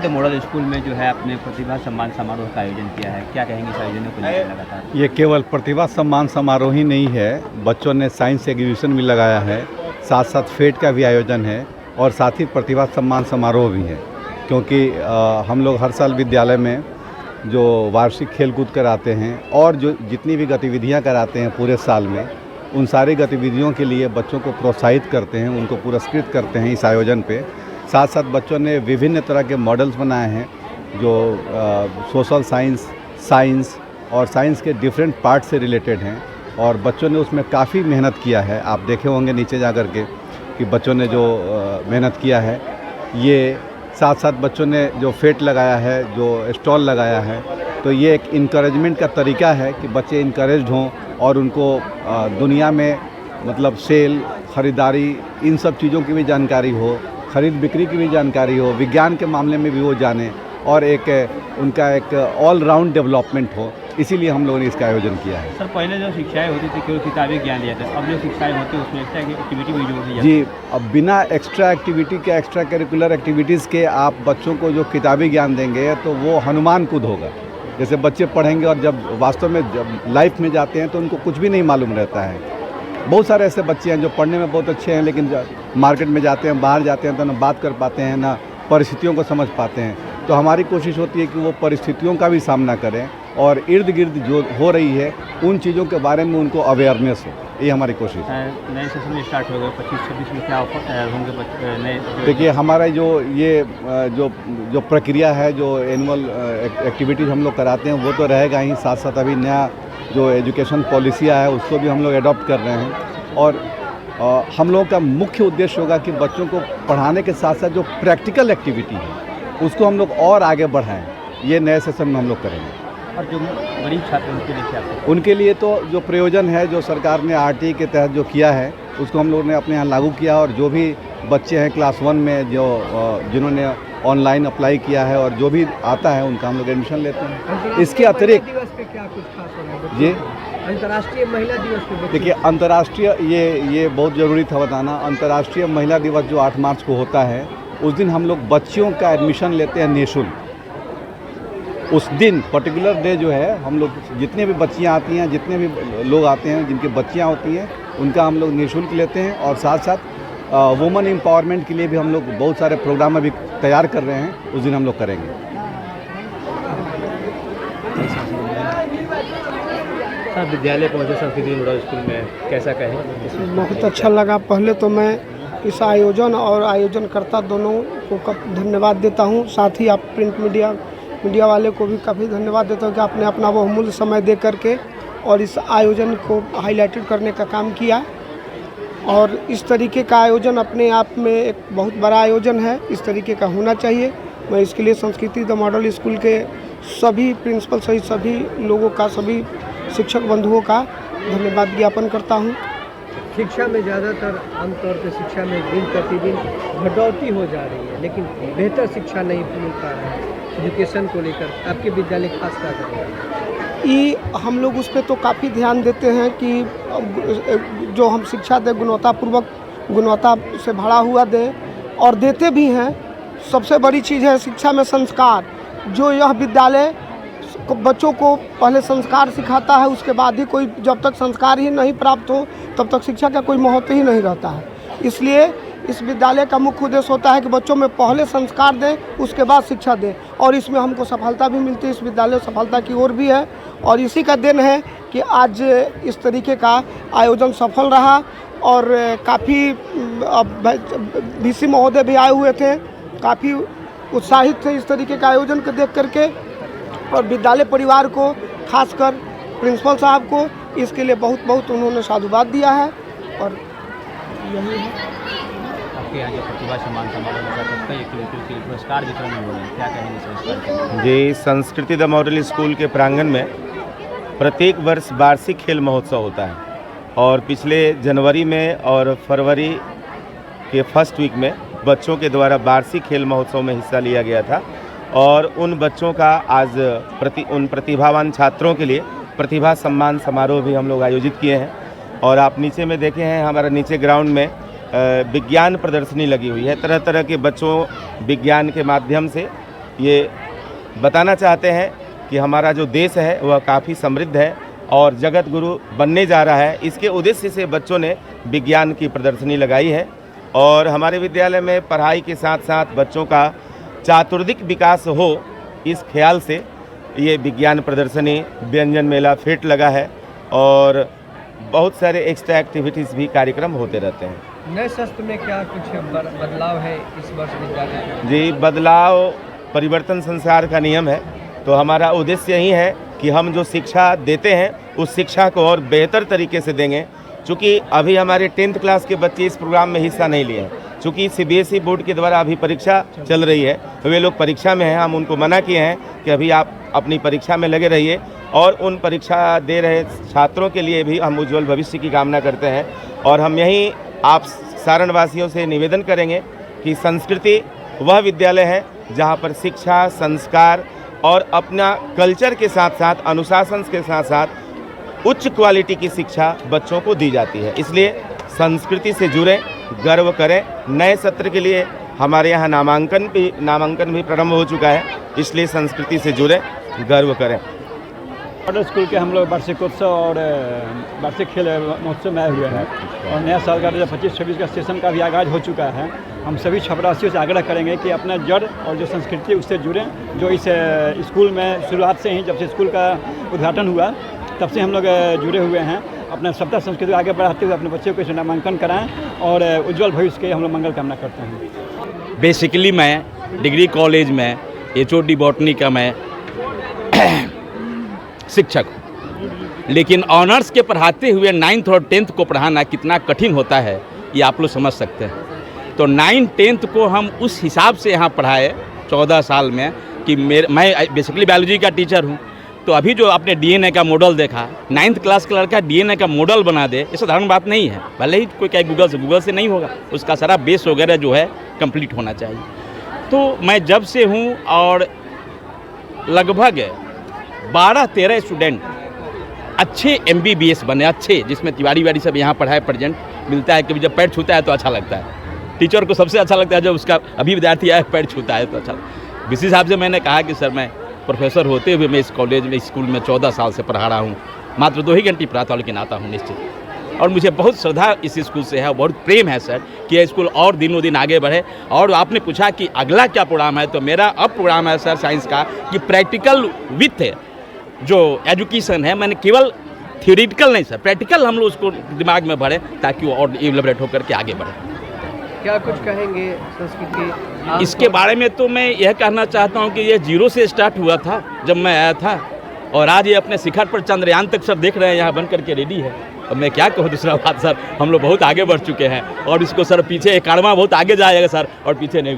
संस्कृति model school में जो है अपने प्रतिभा सम्मान समारोह का आयोजन किया है, क्या कहेंगे इस आयोजन को लेकर लगातार? ये केवल प्रतिभा सम्मान समारोह ही नहीं है, बच्चों ने साइंस एग्जीबिशन भी लगाया है, साथ साथ फेट का भी आयोजन है और साथ ही प्रतिभा सम्मान समारोह भी है। क्योंकि हम लोग हर साल विद्यालय में जो वार्षिक खेल कूद कराते हैं और जो जितनी भी गतिविधियां कराते हैं पूरे साल में, उन सारी गतिविधियों के लिए बच्चों को प्रोत्साहित करते हैं, उनको पुरस्कृत करते हैं इस आयोजन पे। साथ साथ बच्चों ने विभिन्न तरह के मॉडल्स बनाए हैं जो सोशल साइंस और साइंस के डिफरेंट पार्ट से रिलेटेड हैं और बच्चों ने उसमें काफ़ी मेहनत किया है। आप देखे होंगे नीचे जा कर के कि बच्चों ने जो मेहनत किया है। ये साथ साथ बच्चों ने जो फेट लगाया है, जो स्टॉल लगाया है, तो ये एक इनकरेजमेंट का तरीका है कि बच्चे इनकरेज्ड हों और उनको दुनिया में मतलब सेल, ख़रीदारी, इन सब चीज़ों की भी जानकारी हो, ख़रीद बिक्री की भी जानकारी हो, विज्ञान के मामले में भी वो जाने और एक उनका एक ऑल राउंड डेवलपमेंट हो। इसीलिए हम लोगों ने इसका आयोजन किया है। सर, पहले जो शिक्षाएं होती थी केवल किताबी ज्ञान दिया था, अब जो शिक्षाएं होती है उसमें एक्स्ट्रा एक्टिविटी भी जोड़ दी जाती है। जी, अब बिना एक्स्ट्रा एक्टिविटी के, एक्स्ट्रा करिकुलर एक्टिविटीज़ के आप बच्चों को जो किताबी ज्ञान देंगे तो वो हनुमान कूद होगा। जैसे बच्चे पढ़ेंगे और जब वास्तव में जब लाइफ में जाते हैं तो उनको कुछ भी नहीं मालूम रहता है। बहुत सारे ऐसे बच्चे हैं जो पढ़ने में बहुत अच्छे हैं लेकिन मार्केट में जाते हैं, बाहर जाते हैं तो ना बात कर पाते हैं, ना परिस्थितियों को समझ पाते हैं। तो हमारी कोशिश होती है कि वो परिस्थितियों का भी सामना करें और इर्द गिर्द जो हो रही है उन चीज़ों के बारे में उनको अवेयरनेस हो, ये हमारी कोशिश है। नए सेशन में स्टार्ट हो गए 25-26 में क्या होंगे नए? देखिए, हमारा जो ये जो प्रक्रिया है, जो एनुअल एक्टिविटीज़ हम लोग कराते हैं वो तो रहेगा ही, साथ साथ अभी नया जो एजुकेशन पॉलिसी है उसको भी हम लोग एडॉप्ट कर रहे हैं और हम लोगों का मुख्य उद्देश्य होगा कि बच्चों को पढ़ाने के साथ साथ जो प्रैक्टिकल एक्टिविटी है उसको हम लोग और आगे बढ़ाएं। ये नए सेशन में हम लोग करेंगे। और जो गरीब छात्र उनके लिए क्या है? उनके लिए तो जो प्रयोजन है, जो सरकार ने आरटीई के तहत जो किया है उसको हम लोगों ने अपने यहाँ लागू किया और जो भी बच्चे हैं क्लास 1 में जो जिन्होंने ऑनलाइन अप्लाई किया है और जो भी आता है उनका हम लोग एडमिशन लेते हैं। इसके अतिरिक्त दिवस पे क्या कुछ खास हो रहा है? ये अंतर्राष्ट्रीय महिला दिवस पे देखिए, अंतर्राष्ट्रीय ये बहुत ज़रूरी था बताना। अंतर्राष्ट्रीय महिला दिवस जो 8 मार्च को होता है उस दिन हम लोग बच्चियों का एडमिशन लेते हैं निःशुल्क। उस दिन पर्टिकुलर डे जो है हम लोग जितने भी बच्चियां आती हैं, जितने भी लोग आते हैं जिनकी बच्चियां होती हैं उनका हम लोग निःशुल्क लेते हैं और साथ साथ वुमेन एम्पावरमेंट के लिए भी हम लोग बहुत सारे प्रोग्राम अभी तैयार कर रहे हैं, उस दिन हम लोग करेंगे। सर, विद्यालय पहुँचे संस्कृति मॉडल स्कूल में, कैसा कहें? बहुत अच्छा लगा। पहले तो मैं इस आयोजन और आयोजनकर्ता दोनों को धन्यवाद देता हूं। साथ ही आप प्रिंट मीडिया वाले को भी काफ़ी धन्यवाद देता हूं कि आपने अपना बहुमूल्य समय दे करके और इस आयोजन को हाईलाइटेड करने का काम किया। और इस तरीके का आयोजन अपने आप में एक बहुत बड़ा आयोजन है, इस तरीके का होना चाहिए। मैं इसके लिए संस्कृति द मॉडल स्कूल के सभी प्रिंसिपल सहित सभी लोगों का, सभी शिक्षक बंधुओं का धन्यवाद ज्ञापन करता हूँ। शिक्षा में ज़्यादातर आमतौर पर शिक्षा में दिन प्रतिदिन बढ़ोतरी हो जा रही है लेकिन बेहतर शिक्षा नहीं मिल पा रहा है। एजुकेशन को लेकर आपके विद्यालय खास क्या कर रहे हैं? ये हम लोग उस पर तो काफ़ी ध्यान देते हैं कि जो हम शिक्षा दें गुणवत्ता से भरा हुआ दें और देते भी हैं। सबसे बड़ी चीज़ है शिक्षा में संस्कार। जो यह विद्यालय बच्चों को पहले संस्कार सिखाता है, उसके बाद ही कोई, जब तक संस्कार ही नहीं प्राप्त हो तब तक शिक्षा का कोई महत्व ही नहीं रहता है। इसलिए इस विद्यालय का मुख्य उद्देश्य होता है कि बच्चों में पहले संस्कार दें, उसके बाद शिक्षा दें और इसमें हमको सफलता भी मिलती है। इस विद्यालय सफलता की ओर भी है और इसी का देन है कि आज इस तरीके का आयोजन सफल रहा और काफ़ी VC महोदय भी आए हुए थे, काफ़ी उत्साहित थे इस तरीके का आयोजन को देख करके और विद्यालय परिवार को, खासकर प्रिंसिपल साहब को इसके लिए बहुत बहुत उन्होंने साधुवाद दिया है। और यही है आपके यहाँ जो प्रतिभा सम्मान समारोह में कई एक्टिविटी के पुरस्कार वितरण हो रहे हैं, क्या कहेंगे सर? जी, संस्कृति द मॉडल स्कूल के प्रांगण में प्रत्येक वर्ष वार्षिक खेल महोत्सव होता है और पिछले जनवरी में और फरवरी के फर्स्ट वीक में बच्चों के द्वारा वार्षिक खेल महोत्सव में हिस्सा लिया गया था और उन बच्चों का आज उन प्रतिभावान छात्रों के लिए प्रतिभा सम्मान समारोह भी हम लोग आयोजित किए हैं। और आप नीचे में देखे हैं, हमारा नीचे ग्राउंड में विज्ञान प्रदर्शनी लगी हुई है। तरह तरह के बच्चों विज्ञान के माध्यम से ये बताना चाहते हैं कि हमारा जो देश है वह काफ़ी समृद्ध है और जगत गुरु बनने जा रहा है। इसके उद्देश्य से बच्चों ने विज्ञान की प्रदर्शनी लगाई है और हमारे विद्यालय में पढ़ाई के साथ साथ बच्चों का चातुर्दिक विकास हो, इस ख्याल से ये विज्ञान प्रदर्शनी, व्यंजन मेला, फेट लगा है और बहुत सारे एक्स्ट्रा एक्टिविटीज़ भी कार्यक्रम होते रहते हैं। नए सत्र में क्या कुछ बदलाव है इस वर्ष विद्यालय में? जी, बदलाव परिवर्तन संसार का नियम है, तो हमारा उद्देश्य यही है कि हम जो शिक्षा देते हैं उस शिक्षा को और बेहतर तरीके से देंगे। चूँकि अभी हमारे 10th क्लास के बच्चे इस प्रोग्राम में हिस्सा नहीं लिए हैं, चूँकि CBSE बोर्ड के द्वारा अभी परीक्षा चल रही है, तो वे लोग परीक्षा में हैं। हम उनको मना किए हैं कि अभी आप अपनी परीक्षा में लगे रहिए और उन परीक्षा दे रहे छात्रों के लिए भी हम उज्जवल भविष्य की कामना करते हैं। और हम यही आप सारण वासियों से निवेदन करेंगे कि संस्कृति वह विद्यालय है जहाँ पर शिक्षा, संस्कार और अपना कल्चर के साथ साथ अनुशासन के साथ साथ उच्च क्वालिटी की शिक्षा बच्चों को दी जाती है। इसलिए संस्कृति से जुड़ें, गर्व करें। नए सत्र के लिए हमारे यहाँ नामांकन भी प्रारंभ हो चुका है, इसलिए संस्कृति से जुड़ें, गर्व करें। मॉडल स्कूल के हम लोग वार्षिकोत्सव और वार्षिक खेल महोत्सव में आए हुए हैं और नया साल का 25-26 का सेशन का भी आगाज़ हो चुका है। हम सभी छपरासियों से आग्रह करेंगे कि अपना जड़ और जो संस्कृति उससे जुड़ें, जो इस स्कूल में शुरुआत से ही, जब से स्कूल का उद्घाटन हुआ तब से हम लोग जुड़े हुए हैं। अपना सभ्यता संस्कृति आगे बढ़ाते हुए अपने बच्चों को इसे नामांकन कराएँ और उज्ज्वल भविष्य के हम लोग मंगल कामना करते हैं। बेसिकली मैं डिग्री कॉलेज में HOD बॉटनी का मैं शिक्षक हूँ, लेकिन ऑनर्स के पढ़ाते हुए 9th और 10th को पढ़ाना कितना कठिन होता है ये आप लोग समझ सकते हैं। तो 9th 10th को हम उस हिसाब से यहाँ पढ़ाए 14 साल में कि मैं बेसिकली बायोलॉजी का टीचर हूँ। तो अभी जो आपने DNA का मॉडल देखा, 9th क्लास का लड़का DNA का मॉडल बना दे, ये साधारण बात नहीं है। भले ही कोई कहे गूगल से नहीं होगा, उसका सारा बेस वगैरह जो है कंप्लीट होना चाहिए। तो मैं जब से हूँ और लगभग 12-13 स्टूडेंट अच्छे MBBS बने, अच्छे, जिसमें तिवारी सब यहाँ पढ़ाए प्रेजेंट मिलता है कि जब पैर छूता है तो अच्छा लगता है। टीचर को सबसे अच्छा लगता है जब उसका अभी विद्यार्थी आए पैर छूता है तो अच्छा। इसी हिसाब से मैंने कहा कि सर मैं प्रोफेसर होते हुए मैं इस कॉलेज में, स्कूल में 14 साल से पढ़ा रहा हूँ। मात्र 2 ही घंटे पढ़ाता हूँ, लेकिन आता हूँ निश्चित। और मुझे बहुत श्रद्धा इस स्कूल से है, बहुत प्रेम है सर कि यह स्कूल और दिनों दिन आगे बढ़े। और आपने पूछा कि अगला क्या प्रोग्राम है, तो मेरा अब प्रोग्राम है सर साइंस का कि प्रैक्टिकल विथ जो एजुकेशन है, मैंने केवल थियोरिटिकल नहीं सर, प्रैक्टिकल हम लोग उसको दिमाग में भरें ताकि वो और इलेबरेट होकर के आगे बढ़े। क्या कुछ कहेंगे संस्कृति इसके बारे में? तो मैं यह कहना चाहता हूँ कि ये 0 से स्टार्ट हुआ था जब मैं आया था और आज ये अपने शिखर पर चंद्रयान तक सर देख रहे हैं, यहाँ बन करके रेडी है। और मैं क्या कहूँ दूसरा बात सर, हम लोग बहुत आगे बढ़ चुके हैं और इसको सर पीछे 91वां बहुत आगे जाएगा सर और पीछे नहीं